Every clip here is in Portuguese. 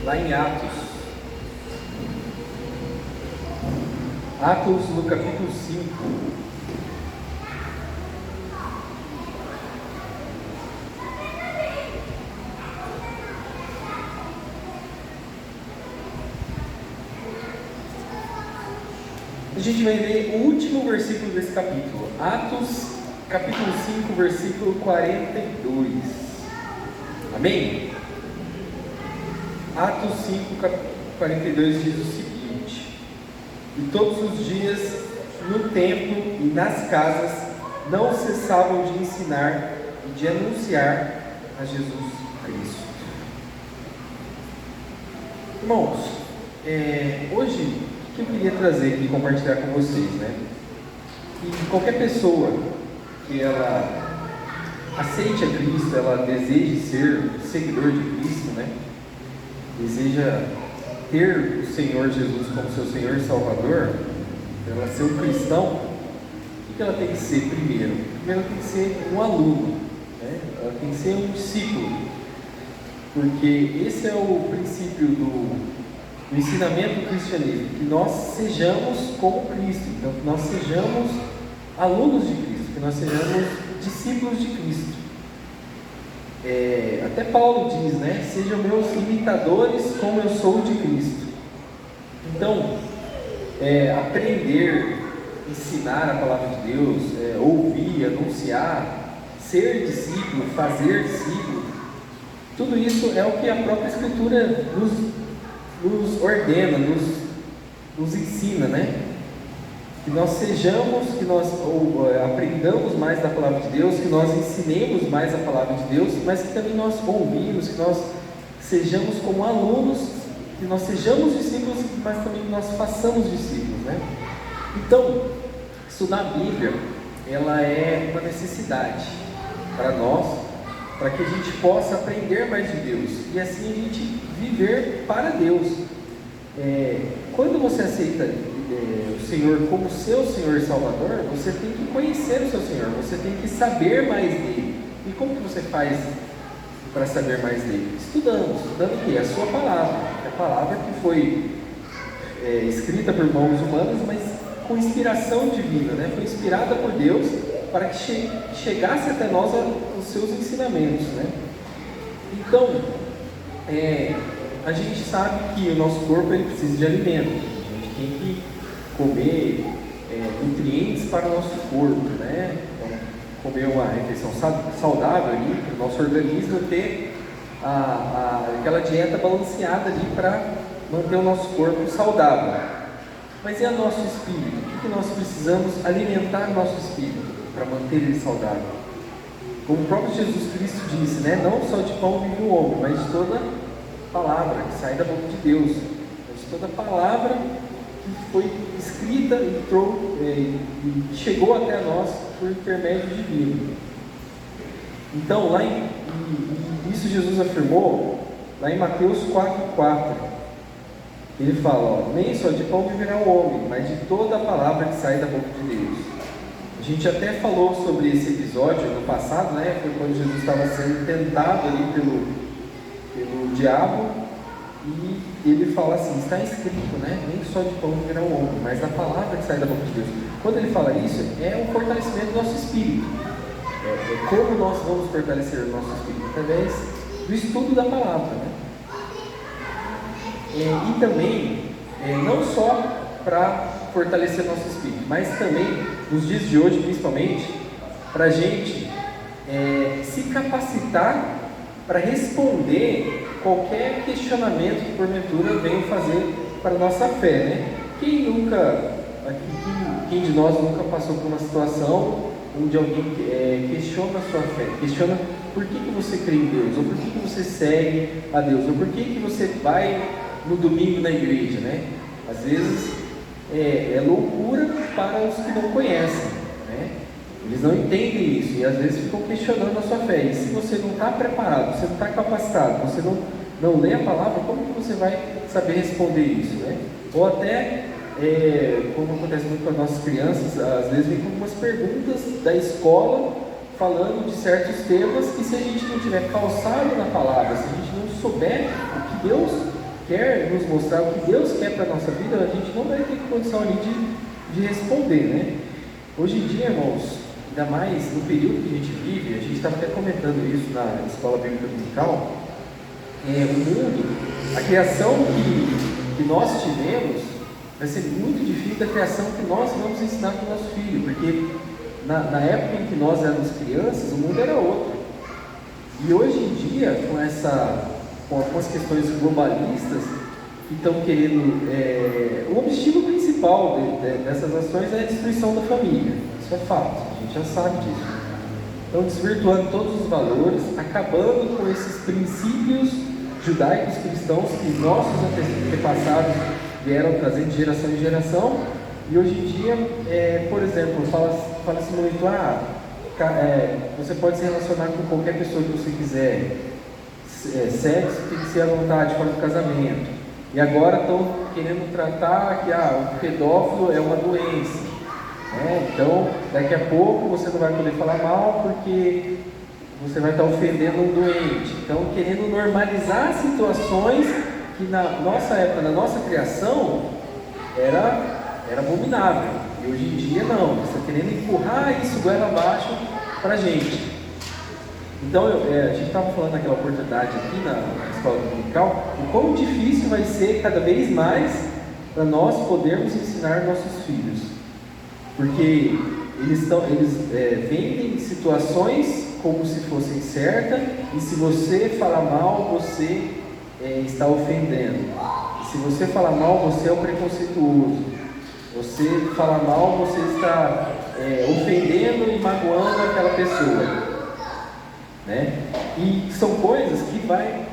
lá em Atos. Atos no capítulo 5. A gente vai ler o último versículo desse capítulo. Atos, capítulo 5, versículo 42. Amém? Atos 5, 42 diz o seguinte: E todos os dias, no templo e nas casas, não cessavam de ensinar e de anunciar a Jesus Cristo. Irmãos, hoje o que eu queria trazer aqui e compartilhar com vocês, né? Que qualquer pessoa que ela aceite a Cristo, ela deseje ser seguidor de Cristo, né? Deseja ter o Senhor Jesus como seu Senhor e Salvador, ela ser um cristão, o que ela tem que ser primeiro? Primeiro ela tem que ser um aluno, né? Ela tem que ser um discípulo, porque esse é o princípio do ensinamento do cristianismo, que nós sejamos como Cristo, então que nós sejamos alunos de Cristo, que nós sejamos discípulos de Cristo. Até Paulo diz, né? Sejam meus imitadores como eu sou de Cristo. Então, aprender, ensinar a palavra de Deus, ouvir, anunciar, ser discípulo, fazer discípulo, tudo isso é o que a própria Escritura nos ordena, nos ensina, né? Que nós sejamos, que nós aprendamos mais da palavra de Deus, que nós ensinemos mais a palavra de Deus, mas que também nós ouvimos, que nós sejamos como alunos, que nós sejamos discípulos, mas também que nós façamos discípulos, né? Então, estudar a Bíblia, ela é uma necessidade para nós, para que a gente possa aprender mais de Deus e assim a gente viver para Deus. Quando você aceita o Senhor como seu Senhor e Salvador, você tem que conhecer o seu Senhor, você tem que saber mais dele. E como que você faz para saber mais dele? Estudando o quê? A sua palavra, a palavra que foi escrita por mãos humanas, mas com inspiração divina, né? Foi inspirada por Deus para que chegasse até nós os seus ensinamentos, né? Então, a gente sabe que o nosso corpo ele precisa de alimento, a gente tem que comer nutrientes para o nosso corpo, né? Então, comer uma refeição saudável ali, para o nosso organismo ter aquela dieta balanceada ali para manter o nosso corpo saudável. Mas e o nosso espírito? O que nós precisamos alimentar o nosso espírito para manter ele saudável? Como o próprio Jesus Cristo disse, né? Não só de pão vive o homem, mas de toda palavra que sai da boca de Deus, de toda palavra que foi escrita, entrou e chegou até nós por intermédio divino. Então, isso Jesus afirmou lá em Mateus 4,4. Ele fala, nem só de pão viverá o homem, mas de toda a palavra que sai da boca de Deus. A gente até falou sobre esse episódio no passado, né? Foi quando Jesus estava sendo tentado ali pelo diabo, e ele fala assim, está escrito, né? Nem só de pão viverá o homem, mas da palavra que sai da boca de Deus. Quando ele fala isso, é um fortalecimento do nosso espírito. Como nós vamos fortalecer o nosso espírito? Através do estudo da palavra, né? E também, não só para fortalecer nosso espírito, mas também, nos dias de hoje principalmente, para a gente se capacitar para responder qualquer questionamento que porventura venham fazer para a nossa fé, né? Quem de nós nunca passou por uma situação onde alguém questiona a sua fé, questiona por que você crê em Deus, ou por que você segue a Deus, ou por que você vai no domingo na igreja, né? Às vezes é loucura para os que não conhecem, né? Eles não entendem isso e às vezes ficam questionando a sua fé. E se você não está preparado, você não está capacitado, você não lê a palavra, como que você vai saber responder isso, né? Ou até, como acontece muito com as nossas crianças, às vezes vem com algumas perguntas da escola falando de certos temas, e se a gente não tiver calçado na palavra, se a gente não souber o que Deus quer nos mostrar, o que Deus quer para a nossa vida, a gente não vai ter condição ali de responder, né? Hoje em dia, irmãos, ainda mais no período que a gente vive, a gente estava até comentando isso na escola bíblica dominical, o mundo, a criação que nós tivemos, vai ser muito diferente da criação que nós vamos ensinar para o nosso filho, porque na época em que nós éramos crianças, o mundo era outro. E hoje em dia, com as questões globalistas que estão querendo, o objetivo principal dessas ações é a destruição da família. Isso é fato, a gente já sabe disso. Estão desvirtuando todos os valores, acabando com esses princípios judaicos cristãos que nossos antepassados vieram trazendo de geração em geração. E hoje em dia, por exemplo, fala-se muito, você pode se relacionar com qualquer pessoa que você quiser, sexo tem que ser à vontade fora do casamento. E agora estão querendo tratar que o pedófilo é uma doença, né? Então daqui a pouco você não vai poder falar mal porque você vai estar ofendendo um doente. Então querendo normalizar situações que na nossa época, na nossa criação, era abominável. E hoje em dia não, você está querendo empurrar isso goela abaixo para a gente. Então, a gente estava falando naquela oportunidade aqui na escola dominical, o quão difícil vai ser cada vez mais para nós podermos ensinar nossos filhos. Porque eles vendem situações como se fossem certas, e se você falar mal, você está ofendendo. E se você falar mal, você é um preconceituoso. Você falar mal, você está ofendendo e magoando aquela pessoa. Né? E são coisas que vai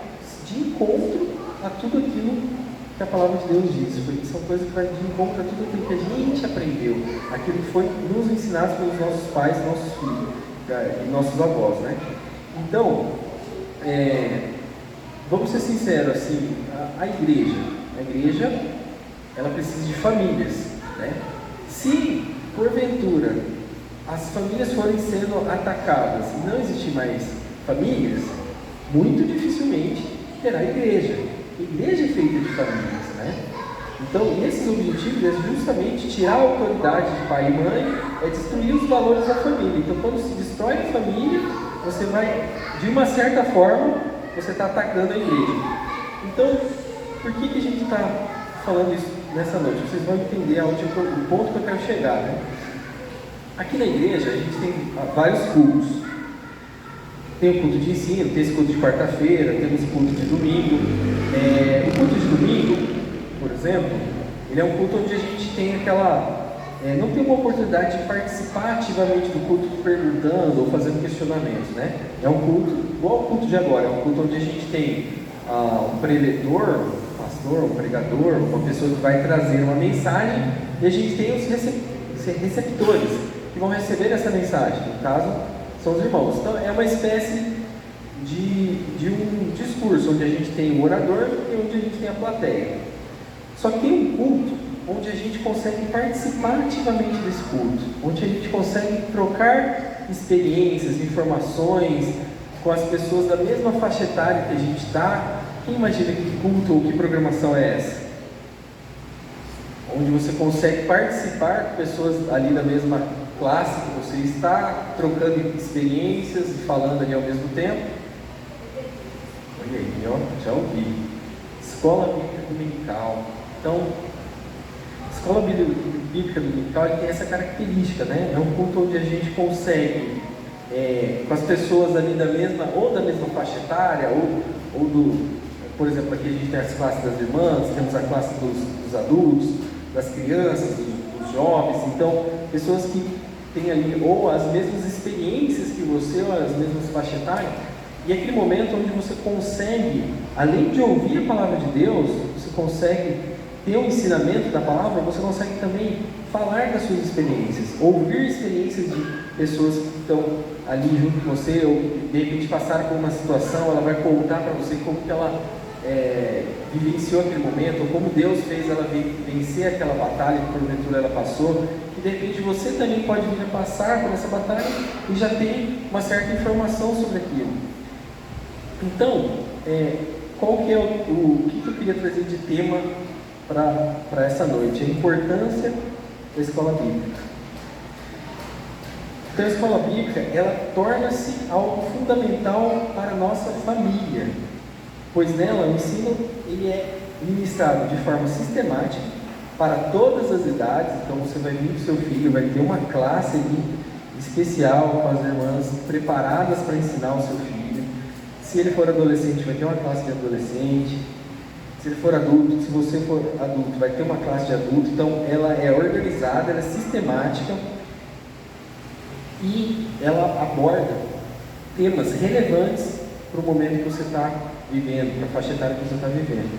de encontro a tudo aquilo que a palavra de Deus diz, porque são coisas que vai de encontro a tudo aquilo que a gente aprendeu, aquilo que foi nos ensinado pelos nossos pais, nossos filhos e nossos avós, né? Então, vamos ser sinceros, assim, a igreja, ela precisa de famílias, né? Se porventura as famílias forem sendo atacadas e não existir mais famílias, muito dificilmente terá igreja. A igreja é feita de famílias, né? Então, esses objetivos é justamente tirar a autoridade de pai e mãe, destruir os valores da família. Então, quando se destrói a família, você vai, de uma certa forma, você está atacando a igreja. Então, por que a gente está falando isso nessa noite? Vocês vão entender o ponto que eu quero chegar, né? Aqui na igreja a gente tem vários cultos. Tem o culto de ensino, tem esse culto de quarta-feira, temos o culto de domingo. O culto de domingo, por exemplo, ele é um culto onde a gente tem não tem uma oportunidade de participar ativamente do culto perguntando ou fazendo questionamentos, né? É um culto igual ao culto de agora, é um culto onde a gente tem um preletor, um pastor, um pregador, uma pessoa que vai trazer uma mensagem, e a gente tem os receptores que vão receber essa mensagem, no caso são os irmãos. Então é uma espécie de um discurso onde a gente tem o orador e onde a gente tem a plateia. Só que tem um culto onde a gente consegue participar ativamente desse culto, onde a gente consegue trocar experiências, informações com as pessoas da mesma faixa etária que a gente está. Quem imagina que culto ou que programação é essa? Onde você consegue participar com pessoas ali da mesma classe que você está, trocando experiências e falando ali ao mesmo tempo. Olha aí, ó, já ouvi. Escola Bíblica Dominical. Então, a Escola Bíblica Dominical tem essa característica, né? É um culto onde a gente consegue, com as pessoas ali da mesma faixa etária, por exemplo, aqui a gente tem as classes das irmãs, temos a classe dos adultos, das crianças, dos jovens, então pessoas que têm ali ou as mesmas experiências que você, ou as mesmas faixas etárias, e aquele momento onde você consegue, além de ouvir a palavra de Deus, você consegue ter o ensinamento da palavra, você consegue também falar das suas experiências, ouvir experiências de pessoas que estão ali junto com você, ou de repente passaram por uma situação, ela vai contar para você como que ela vivenciou aquele momento, ou como Deus fez ela vencer aquela batalha que porventura ela passou, e de repente você também pode vir a passar por essa batalha e já tem uma certa informação sobre aquilo. Então, qual que é o que eu queria trazer de tema para essa noite? A importância da escola bíblica. Então, a escola bíblica, ela torna-se algo fundamental para a nossa família, pois nela o ensino ele é ministrado de forma sistemática para todas as idades. Então, você vai vir com seu filho, vai ter uma classe ali especial com as irmãs preparadas para ensinar o seu filho. Se ele for adolescente, vai ter uma classe de adolescente. Se ele for adulto, se você for adulto, vai ter uma classe de adulto. Então, ela é organizada, ela é sistemática e ela aborda temas relevantes para o momento que você está vivendo, para a faixa etária que você está vivendo.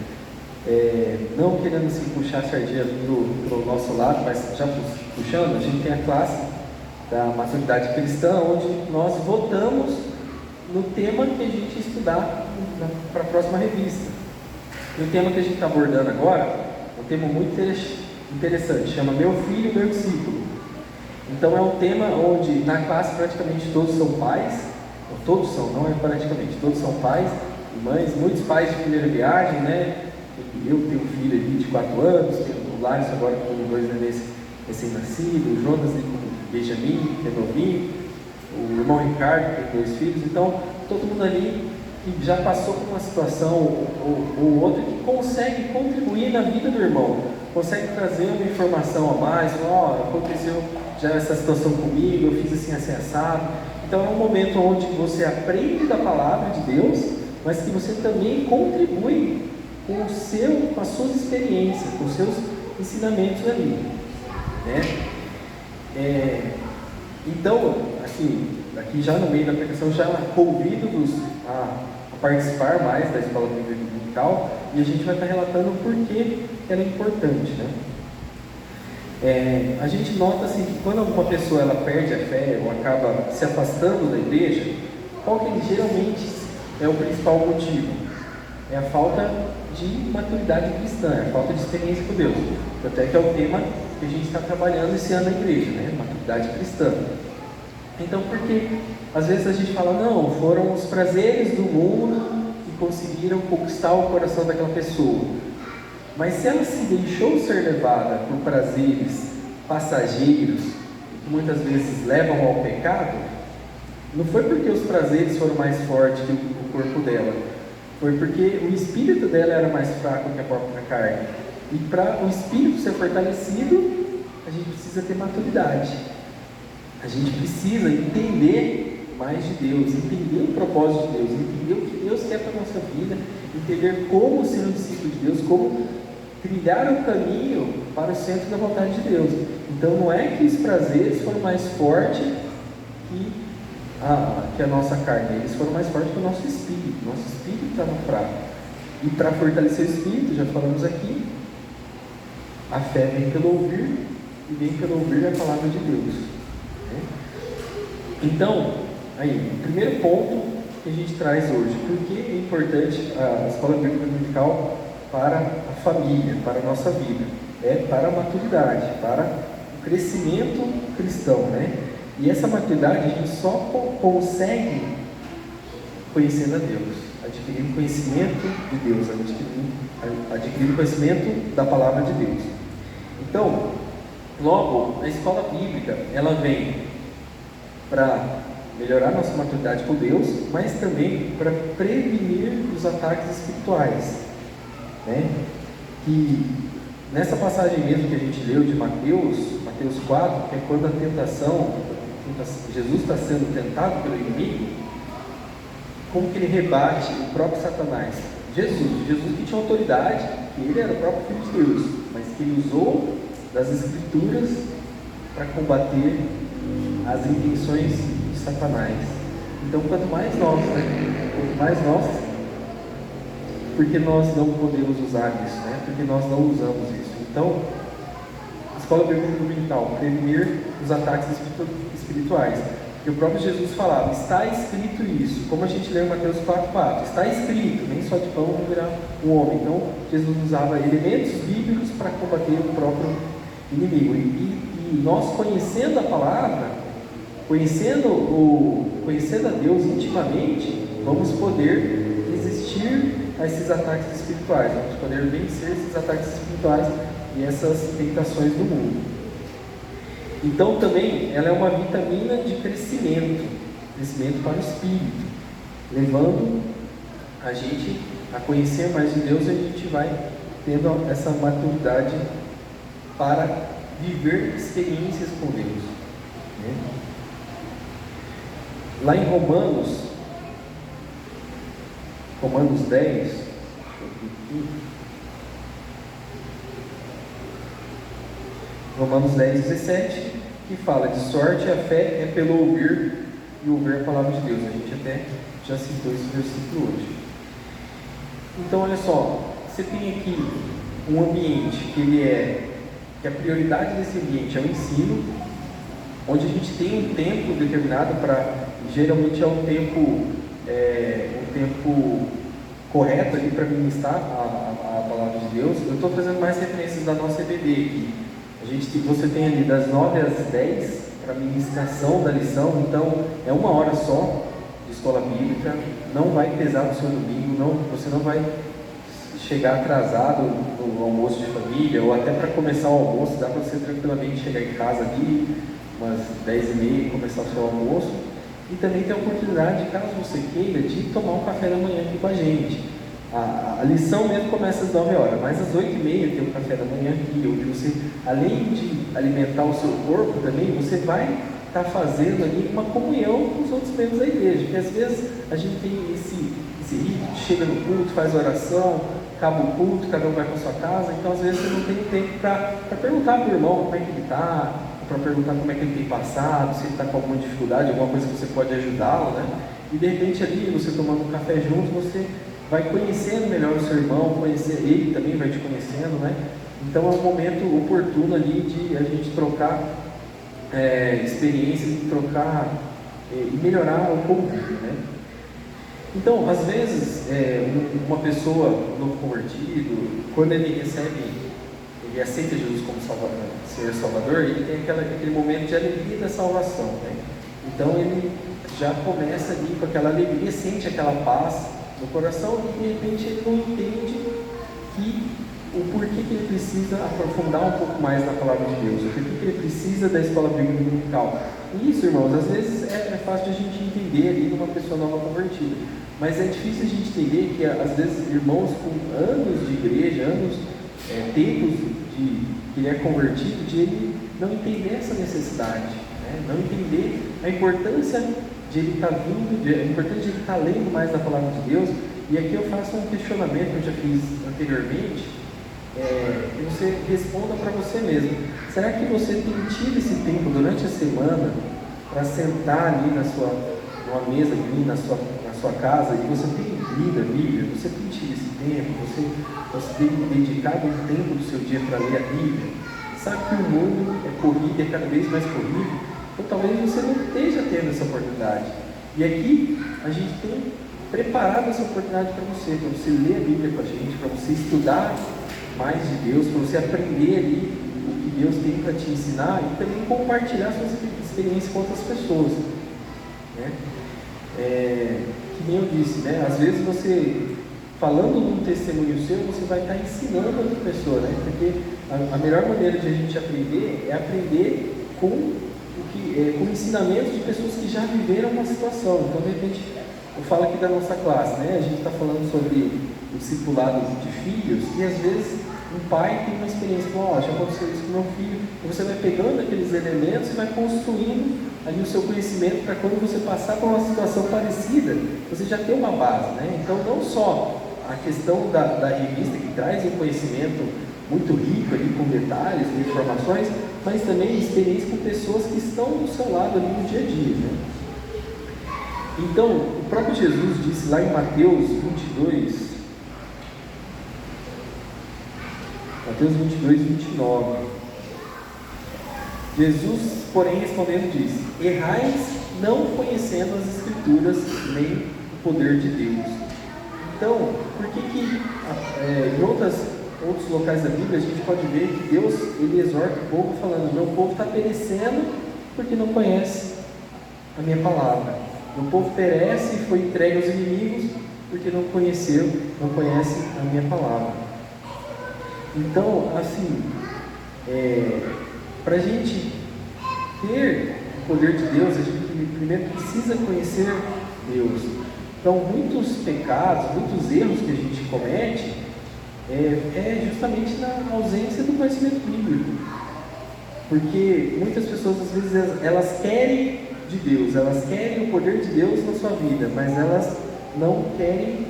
Não querendo assim, puxar a sardinha para o nosso lado, mas já puxando, a gente tem a classe da maturidade cristã, onde nós votamos no tema que a gente estudar para a próxima revista. E o tema que a gente está abordando agora é um tema muito interessante, chama Meu Filho, Meu Discípulo. Então é um tema onde na classe praticamente todos são pais, todos são, não é praticamente, todos são pais e mães, muitos pais de primeira viagem, né? Eu tenho um filho de 24 anos, tenho o Lárcio agora com 2 nenês recém-nascidos, o Jonas com Benjamin, que é novinho, o irmão Ricardo que tem 2 filhos, então todo mundo ali que já passou por uma situação ou outra que consegue contribuir na vida do irmão, consegue trazer uma informação a mais, aconteceu já essa situação comigo, eu fiz assim assado. Então é um momento onde você aprende da palavra de Deus, mas que você também contribui com as suas experiências, com os seus ensinamentos ali, né? Então, aqui já no meio da pregação, já convido-vos a participar mais da escola bíblica dominical, e a gente vai estar relatando o porquê ela é importante, né? A gente nota assim, que quando uma pessoa ela perde a fé ou acaba se afastando da igreja, qual que geralmente é o principal motivo? É a falta de maturidade cristã, é a falta de experiência com Deus. Até que é o tema que a gente está trabalhando esse ano na igreja, né? Maturidade cristã. Então, porque às vezes a gente fala, não, foram os prazeres do mundo que conseguiram conquistar o coração daquela pessoa. Mas se ela se deixou ser levada por prazeres passageiros, que muitas vezes levam ao pecado, não foi porque os prazeres foram mais fortes que o corpo dela, foi porque o espírito dela era mais fraco que a própria carne. E para o espírito ser fortalecido, a gente precisa ter maturidade. A gente precisa entender mais de Deus, entender o propósito de Deus, entender o que Deus quer para a nossa vida, entender como ser um discípulo de Deus, como trilhar o caminho para o centro da vontade de Deus. Então não é que os prazeres foram mais fortes que a nossa carne, eles foram mais fortes que o nosso espírito. Nosso espírito estava fraco. E para fortalecer o espírito, já falamos aqui, a fé vem pelo ouvir, e vem pelo ouvir a palavra de Deus. Então, aí, o primeiro ponto que a gente traz hoje, por que é importante a escola bíblica dominical para a família, para a nossa vida? É para a maturidade, para o crescimento cristão, né? E essa maturidade a gente só consegue conhecendo a Deus, adquirindo conhecimento de Deus, adquirindo conhecimento da palavra de Deus. Então, logo, a escola bíblica, ela vem para melhorar nossa maturidade com Deus, mas também para prevenir os ataques espirituais, né? E nessa passagem mesmo que a gente leu de Mateus 4, que é quando a tentação, Jesus está sendo tentado pelo inimigo, como que ele rebate o próprio Satanás? Jesus que tinha autoridade, que ele era o próprio Filho de Deus, mas que ele usou das Escrituras para combater as intenções de Satanás. Então, quanto mais nós, porque nós não podemos usar isso, né? Porque nós não usamos isso. Então, escola bíblica dominical, prevenir os ataques espirituais. E o próprio Jesus falava, está escrito isso, como a gente lê em Mateus 4,4, está escrito, nem só de pão viverá um homem. Então, Jesus usava elementos bíblicos para combater o próprio inimigo. E nós, conhecendo a palavra, conhecendo a Deus intimamente, vamos poder resistir a esses ataques espirituais, vamos poder vencer esses ataques espirituais e essas tentações do mundo. Então também ela é uma vitamina de crescimento para o espírito, levando a gente a conhecer mais de Deus, e a gente vai tendo essa maturidade para viver experiências com Deus, né? Lá em Romanos 10, Romanos 10, 17, que fala: de sorte a fé é pelo ouvir, e ouvir a palavra de Deus. A gente até já citou esse versículo hoje. Então olha só, você tem aqui um ambiente que a prioridade desse ambiente é o ensino, onde a gente tem um tempo determinado geralmente é um tempo correto ali para ministrar a palavra de Deus. Eu estou trazendo mais referências da nossa EBD aqui. Você tem ali das 9 às 10 para ministração da lição, então é 1 hora só de escola bíblica, não vai pesar no seu domingo, você não vai chegar atrasado no almoço de família, ou até para começar o almoço, dá para você tranquilamente chegar em casa ali, umas 10h30 e começar o seu almoço. E também tem a oportunidade, caso você queira, de tomar um café da manhã aqui com a gente. A lição mesmo começa às 9 horas, mas às 8h30 tem um café da manhã aqui, onde você, além de alimentar o seu corpo também, você vai estar fazendo ali uma comunhão com os outros membros da igreja. Porque às vezes a gente tem esse rito, chega no culto, faz oração, acaba o culto, cada um vai para sua casa, então às vezes você não tem tempo para perguntar para o irmão como é que ele está, para perguntar como é que ele tem passado, se ele está com alguma dificuldade, alguma coisa que você pode ajudá-lo, né? E de repente ali, você tomando um café junto, você vai conhecendo melhor o seu irmão, ele também vai te conhecendo, né? Então é um momento oportuno ali de a gente trocar experiências, trocar e melhorar o convívio, né? Então, às vezes, uma pessoa, um novo convertido, quando ele aceita Jesus como Senhor e Salvador, ele tem aquele momento de alegria da salvação, né? Então ele já começa ali com aquela alegria, sente aquela paz no coração, e de repente ele não entende o porquê que ele precisa aprofundar um pouco mais na palavra de Deus, o porquê que ele precisa da escola bíblica dominical. E isso, irmãos, às vezes é fácil de a gente entender ali numa pessoa nova convertida, mas é difícil a gente entender que às vezes irmãos com anos de igreja, tempos que ele é convertido, de ele não entender essa necessidade, né? Não entender a importância de ele estar a importância de ele estar lendo mais da palavra de Deus. E aqui eu faço um questionamento que eu já fiz anteriormente, que você responda para você mesmo. Será que você tem tido esse tempo durante a semana para sentar ali numa mesa ali na sua casa, e você tem lido a Bíblia, você tem tido esse tempo, você tem dedicado um tempo do seu dia para ler a Bíblia? Sabe que o mundo é corrido, é cada vez mais corrido, então talvez você não esteja tendo essa oportunidade. E aqui a gente tem preparado essa oportunidade para você ler a Bíblia com a gente, para você estudar mais de Deus, para você aprender ali o que Deus tem para te ensinar, e também compartilhar suas experiências com outras pessoas, né? Que nem eu disse, né? Às vezes você, falando num testemunho seu, você vai estar ensinando outra pessoa, né? Porque a melhor maneira de a gente aprender é aprender com ensinamentos de pessoas que já viveram uma situação. Então, de repente, eu falo aqui da nossa classe, né? A gente está falando sobre o discipulado de filhos, e às vezes um pai tem uma experiência, já aconteceu isso com meu filho, e você vai pegando aqueles elementos e vai construindo ali o seu conhecimento, para quando você passar por uma situação parecida, você já tem uma base, né? Então, não só a questão da revista, que traz um conhecimento muito rico ali, com detalhes, com informações, mas também experiência com pessoas que estão do seu lado ali no dia a dia, né? Então, o próprio Jesus disse lá em Mateus 22, 29, Jesus, porém, respondendo, disse: errais não conhecendo as Escrituras, nem o poder de Deus. Então, por que em outros locais da Bíblia a gente pode ver que Deus, ele exorta o povo falando: meu povo está perecendo porque não conhece a minha palavra. Meu povo perece e foi entregue aos inimigos porque não conheceu, não conhece a minha palavra. Então, assim, para a gente ter o poder de Deus, a gente primeiro precisa conhecer Deus. Então, muitos pecados, muitos erros que a gente comete é justamente na ausência do conhecimento bíblico. Porque muitas pessoas, às vezes, elas querem de Deus, elas querem o poder de Deus na sua vida, mas elas não querem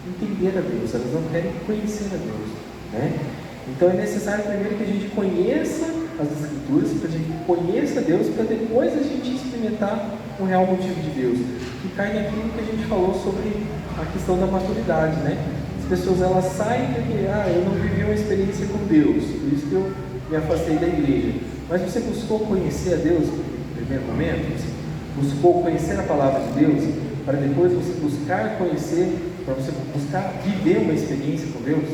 entender a Deus, elas não querem conhecer a Deus, né? Então é necessário primeiro que a gente conheça as Escrituras, que a gente conheça Deus, para depois a gente experimentar o real motivo de Deus, que cai naquilo que a gente falou sobre a questão da maturidade, né? As pessoas, elas saem porque, eu não vivi uma experiência com Deus, por isso que eu me afastei da igreja. Mas você buscou conhecer a Deus no primeiro momento? Você buscou conhecer a palavra de Deus, para depois você buscar conhecer, para você buscar viver uma experiência com Deus?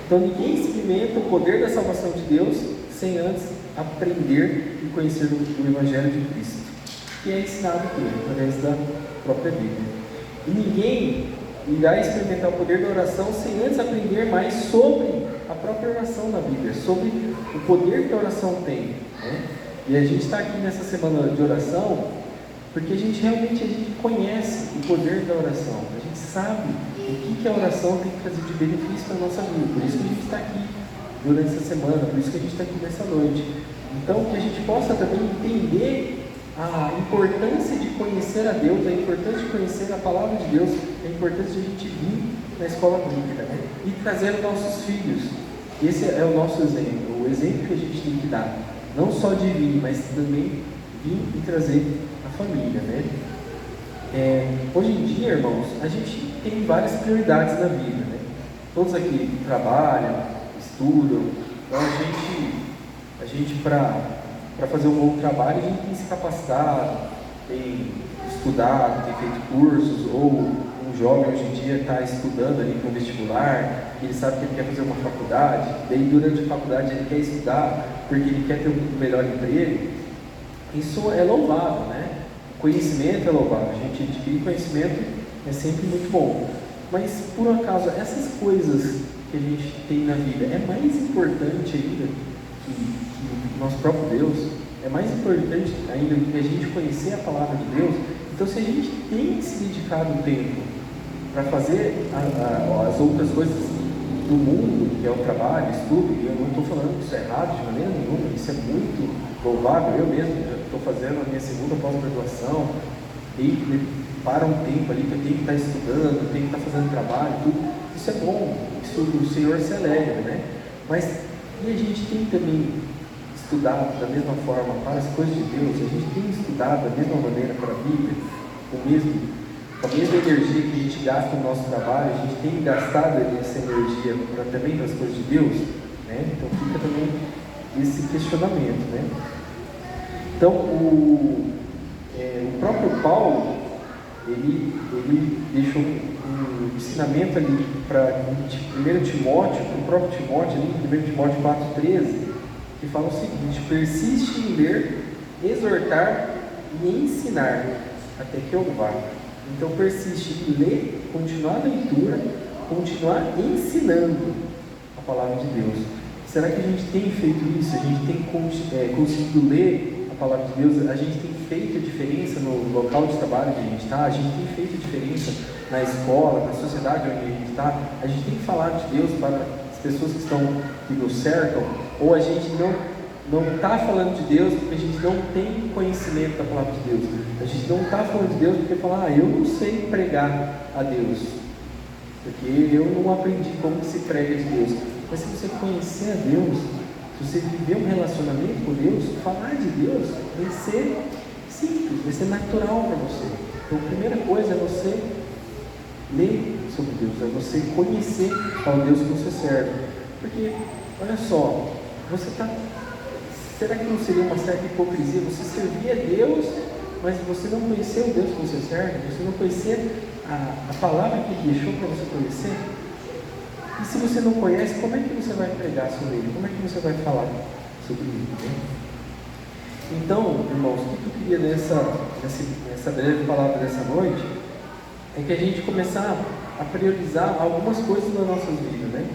Então ninguém experimenta o poder da salvação de Deus sem antes aprender e conhecer o Evangelho de Cristo, que é ensinado aqui, através da própria Bíblia. E ninguém irá experimentar o poder da oração sem antes aprender mais sobre a própria oração na Bíblia, sobre o poder que a oração tem, né? E a gente está aqui nessa semana de oração porque a gente realmente conhece o poder da oração, a gente sabe o que a oração tem que trazer de benefício para a nossa vida. Por isso que a gente está aqui durante essa semana, por isso que a gente está aqui nessa noite. Então, que a gente possa também entender a importância de conhecer a Deus, a importância de conhecer a palavra de Deus, a importância de a gente vir na escola bíblica, né? E trazer os nossos filhos. Esse é o nosso exemplo, o exemplo que a gente tem que dar. Não só de vir, mas também vir e trazer a família, né? Hoje em dia, irmãos, a gente tem várias prioridades na vida, né? Todos aqui trabalham, estudam, então a gente para fazer um bom trabalho, a gente tem se capacitado, tem estudado, tem feito cursos, ou um jovem hoje em dia está estudando ali para um vestibular, ele sabe que ele quer fazer uma faculdade, daí durante a faculdade ele quer estudar porque ele quer ter um melhor emprego. Isso é louvável, né? Conhecimento é louvável, a gente adquirir conhecimento é sempre muito bom. Mas, por acaso, essas coisas que a gente tem na vida é mais importante ainda que o nosso próprio Deus? É mais importante ainda que a gente conhecer a palavra de Deus? Então, se a gente tem se dedicado o tempo para fazer as outras coisas do mundo, que é o trabalho, estudo, e eu não estou falando que isso é errado de maneira nenhuma, isso é muito louvável. Eu mesmo já estou fazendo a minha segunda pós-graduação, e para um tempo ali que eu tenho que estar estudando, eu tenho que estar fazendo trabalho, tudo. Isso é bom, isso o Senhor se alegra, né? Mas e a gente tem também estudado da mesma forma para as coisas de Deus? A gente tem estudado da mesma maneira para a Bíblia, com a mesma energia que a gente gasta no nosso trabalho, a gente tem gastado essa energia também para as coisas de Deus, né? Então fica também esse questionamento, né? Então o próprio Paulo, ele deixou um ensinamento ali para 1 Timóteo, para o próprio Timóteo, ali, 1 Timóteo 4,13, que fala o seguinte: persiste em ler, exortar e ensinar, até que eu vá. Então persiste em ler, continuar a leitura, continuar ensinando a palavra de Deus. Será que a gente tem feito isso? A gente tem conseguido ler a palavra de Deus? A gente tem feito a diferença no local de trabalho que a gente está? A gente tem feito a diferença na escola, na sociedade onde a gente está? A gente tem falado de Deus para as pessoas que nos cercam? Ou a gente não está falando de Deus porque a gente não tem conhecimento da palavra de Deus? A gente não está falando de Deus porque fala, eu não sei pregar a Deus, porque eu não aprendi como que se prega de Deus. Mas se você conhecer a Deus, se você viver um relacionamento com Deus, falar de Deus vai ser simples, vai ser natural para você. Então a primeira coisa é você ler sobre Deus, é você conhecer ao Deus que você serve. Porque, olha só, será que não seria uma certa hipocrisia você servir a Deus, mas você não conhecer o Deus que você serve? Você não conhecer a palavra que Ele deixou para você conhecer? E se você não conhece, como é que você vai pregar sobre Ele? Como é que você vai falar sobre Ele? Né? Então, irmãos, o que eu queria nessa breve palavra dessa noite é que a gente começar a priorizar algumas coisas nas nossas vidas, né?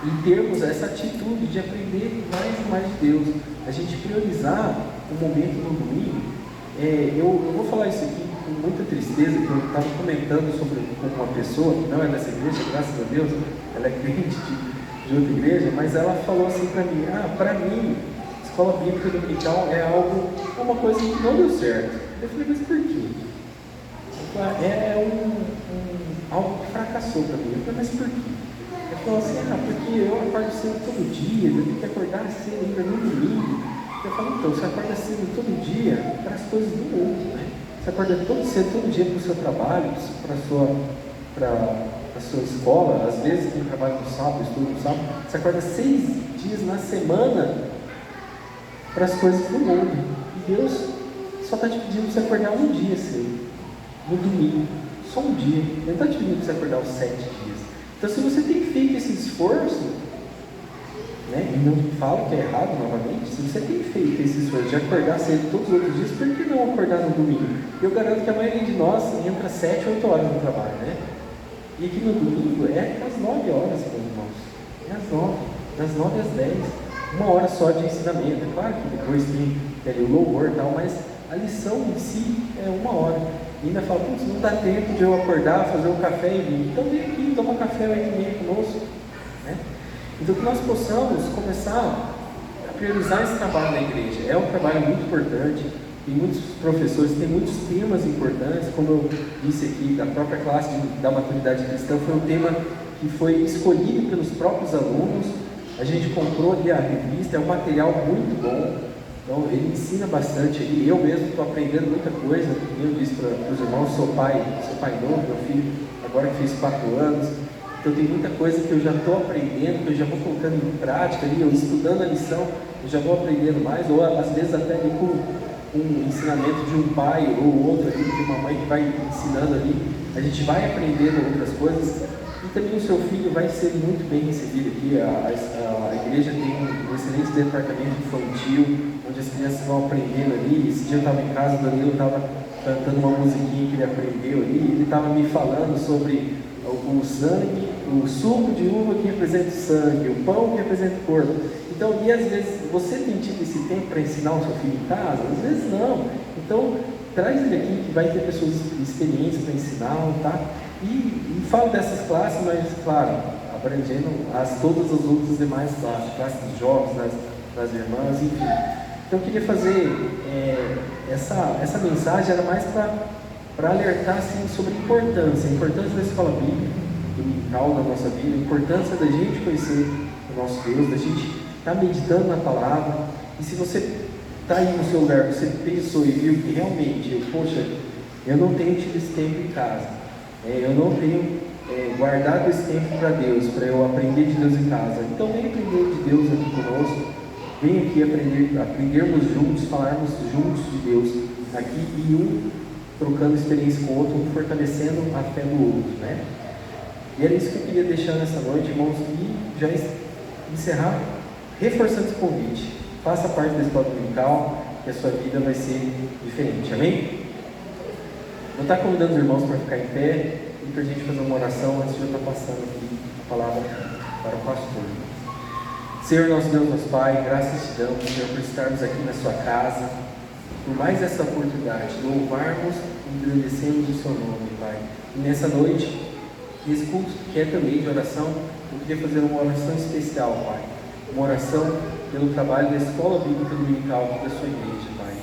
E termos essa atitude de aprender mais e mais de Deus. A gente priorizar o momento no domingo. Eu vou falar isso aqui com muita tristeza, que eu estava comentando com uma pessoa que não é dessa igreja, graças a Deus, ela é crente de outra igreja, mas ela falou assim para mim: para mim, escola bíblica dominical é uma coisa que não deu certo. Eu falei: mas por quê? Algo que fracassou para mim. Eu falei: mas por quê? Ele falou assim: porque eu acordo cedo todo dia, eu tenho que acordar cedo ainda no domingo. Eu falo: então, você acorda cedo todo dia para as coisas do mundo, né? Você acorda cedo todo dia para o seu trabalho, para a sua escola. Às vezes quem trabalha no sábado, estuda no sábado, você acorda 6 dias na semana para as coisas do mundo. E Deus só está te pedindo para você acordar um dia cedo, no domingo, só um dia. Ele não está te pedindo para você acordar os 7 dias. Então, se você tem feito esse esforço, né, e não falo que é errado novamente, se você tem feito esse esforço de acordar cedo todos os outros dias, por que não acordar no domingo? Eu garanto que a maioria de nós entra 7, 8 horas no trabalho, né? E aqui no domingo é às 9 horas, meus irmãos. É às 9, das 9 às 10. 1 hora só de ensinamento. É claro que depois tem ali o louvor e tal, mas a lição em si é 1 hora. E ainda fala: putz, não dá tempo de eu acordar, fazer um café e vir. Então vem aqui, toma um café 8h30 conosco, né? Então que nós possamos começar a priorizar esse trabalho na igreja. É um trabalho muito importante. Tem muitos professores, tem muitos temas importantes. Como eu disse aqui, da própria classe da maturidade cristã, foi um tema que foi escolhido pelos próprios alunos. A gente comprou ali a revista, é um material muito bom. Então ele ensina bastante ali. Eu mesmo estou aprendendo muita coisa. Eu disse para os irmãos: sou pai novo, meu filho agora que fez 4 anos. Então tem muita coisa que eu já estou aprendendo, que eu já vou colocando em prática ali, eu estudando a lição, eu já vou aprendendo mais, ou às vezes até ali com um ensinamento de um pai ou outro ali, de uma mãe que vai ensinando ali, a gente vai aprendendo outras coisas. E também o seu filho vai ser muito bem recebido aqui. A igreja tem um excelente departamento infantil, onde as crianças vão aprendendo ali. Esse dia eu estava em casa, o Danilo estava cantando uma musiquinha que ele aprendeu ali, ele estava me falando sobre o sangue, o suco de uva que representa o sangue, o pão que representa o corpo. Então, e às vezes, você tem tido esse tempo para ensinar o seu filho em casa? Às vezes não. Então, traz ele aqui que vai ter pessoas experientes para ensinar, tá? E falo dessas classes, mas, claro, abrangendo todas as outras demais classes dos jovens, das irmãs, enfim. Então, eu queria fazer essa mensagem, era mais para alertar assim, sobre a importância da escola bíblica dominical na nossa vida, a importância da gente conhecer o nosso Deus, da gente estar meditando na palavra. E se você está aí no seu lugar, você pensou e viu que realmente, eu não tenho tido esse tempo em casa, eu não tenho guardado esse tempo para Deus, para eu aprender de Deus em casa, então vem aprender de Deus aqui conosco, vem aqui aprendermos juntos, falarmos juntos de Deus aqui, e um trocando experiência com o outro, um fortalecendo a fé do outro, né? E era isso que eu queria deixar nessa noite, irmãos, e já encerrar reforçando esse convite. Faça parte da escola dominical, que a sua vida vai ser diferente, amém? Vou estar convidando os irmãos para ficar em pé e para a gente fazer uma oração antes de eu estar passando aqui a palavra para o pastor. Senhor, nosso Deus, nosso Pai, graças te damos, Senhor, por estarmos aqui na sua casa, por mais essa oportunidade de louvarmos e engrandecemos o seu nome, Pai. E nessa noite, nesse culto que é também de oração, eu queria fazer uma oração especial, Pai. Uma oração pelo trabalho da escola bíblica dominical da sua igreja, Pai.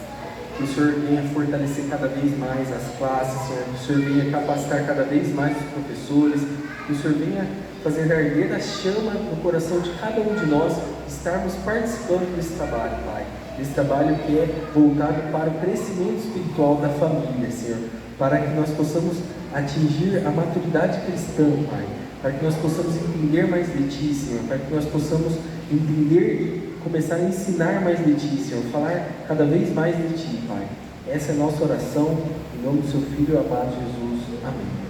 Que o Senhor venha fortalecer cada vez mais as classes, Senhor. Que o Senhor venha capacitar cada vez mais os professores. Que o Senhor venha fazer arder a chama no coração de cada um de nós, estarmos participando desse trabalho, Pai. Desse trabalho que é voltado para o crescimento espiritual da família, Senhor. Para que nós possamos atingir a maturidade cristã, Pai. Para que nós possamos entender mais de Ti, Senhor. Para que nós possamos entender e começar a ensinar mais de Ti, Senhor. Falar cada vez mais de Ti, Pai. Essa é a nossa oração, em nome do Seu Filho amado Jesus. Amém.